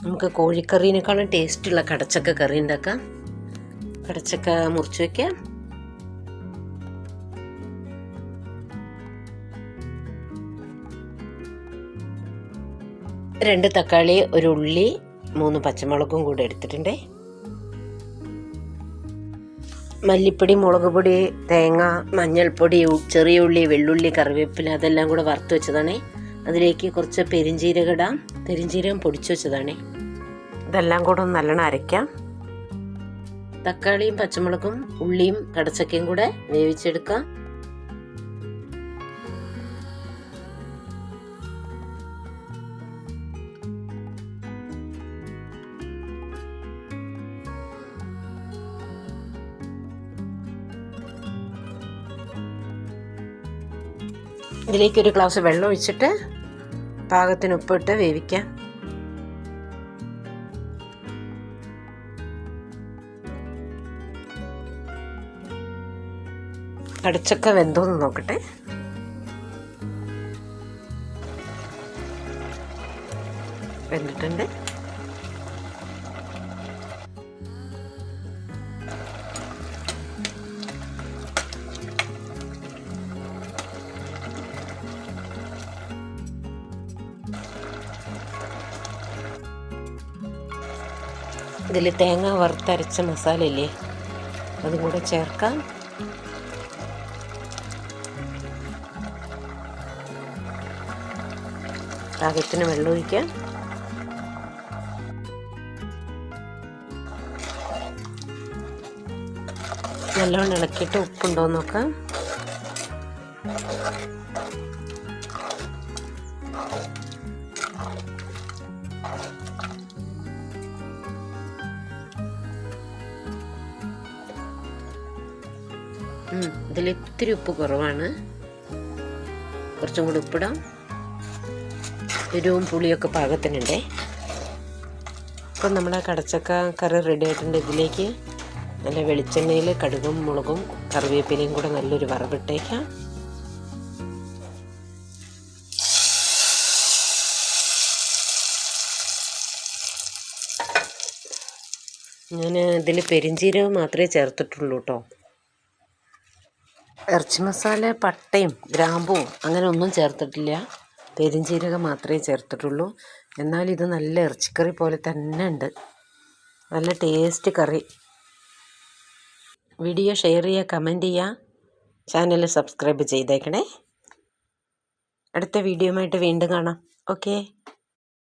നമുക്ക് കോഴിക്കറീനേക്കാളും ടേസ്റ്റുള്ള കടച്ചക്ക കറി ഉണ്ടാക്കാം. കടച്ചക്ക മുറിച്ച് വയ്ക്കാം. രണ്ട് തക്കാളി, ഒരു ഉള്ളി, 3 പച്ചമുളകും കൂടെ എടുത്തിട്ടുണ്ട്. മല്ലിപ്പൊടി, മുളക് പൊടി, തേങ്ങ, മഞ്ഞൾപ്പൊടി, ചെറിയ ഉള്ളി, വെള്ളുള്ളി, കറിവേപ്പില അതെല്ലാം കൂടെ വറുത്ത് വെച്ചതാണ്. അതിലേക്ക് കുറച്ച് പെരിഞ്ജീരകം ഇടാം. പെരിഞ്ജീരകം പൊടിച്ചു വെച്ചതാണ്. ഇതെല്ലാം കൂടെ ഒന്ന് നല്ലോണം അരയ്ക്കാം. തക്കാളിയും പച്ചമുളകും ഉള്ളിയും കടച്ചക്കയും കൂടെ വേവിച്ചെടുക്കാം. ഇതിലേക്ക് ഒരു ഗ്ലാസ് വെള്ളം ഒഴിച്ചിട്ട് പാകത്തിന് ഉപ്പിട്ട് വേവിക്കാം. കടച്ചക്ക വെന്തോന്ന് നോക്കട്ടെ. വെന്തിട്ടുണ്ട്. ഇതിൽ തേങ്ങ വറുത്തരച്ച മസാല ഇല്ലേ, അതും കൂടെ ചേർക്കാം. പാകത്തിന് വെള്ളം ഒഴിക്കാം. നല്ലോണം ഇളക്കിയിട്ട് ഉപ്പുണ്ടോ നോക്കാം. ഇതിൽ ഇത്തിരി ഉപ്പ് കുറവാണ്, കുറച്ചും കൂടി ഉപ്പിടാം. എരിവും പുളിയൊക്കെ പാകത്തിനുണ്ടേ. അപ്പം നമ്മുടെ കടച്ചക്ക കറി റെഡി ആയിട്ടുണ്ട്. ഇതിലേക്ക് നല്ല വെളിച്ചെണ്ണയിൽ കടുകും മുളകും കറിവേപ്പിലയും കൂടെ നല്ലൊരു വറവിട്ടേക്കാം. ഞാൻ ഇതിൽ പെരിഞ്ജീരകം മാത്രമേ ചേർത്തിട്ടുള്ളൂ കേട്ടോ. ഇറച്ചി മസാല പട്ടയും ഗ്രാമ്പും അങ്ങനെ ഒന്നും ചേർത്തിട്ടില്ല. പെരിഞ്ജീരകം മാത്രമേ ചേർത്തിട്ടുള്ളൂ. എന്നാൽ ഇത് നല്ല ഇറച്ചിക്കറി പോലെ തന്നെ ഉണ്ട്. നല്ല ടേസ്റ്റ് കറി. വീഡിയോ ഷെയർ ചെയ്യുക, കമൻറ്റ് ചെയ്യുക, ചാനൽ സബ്സ്ക്രൈബ് ചെയ്തേക്കണേ. അടുത്ത വീഡിയോയുമായിട്ട് വീണ്ടും കാണാം. ഓക്കേ.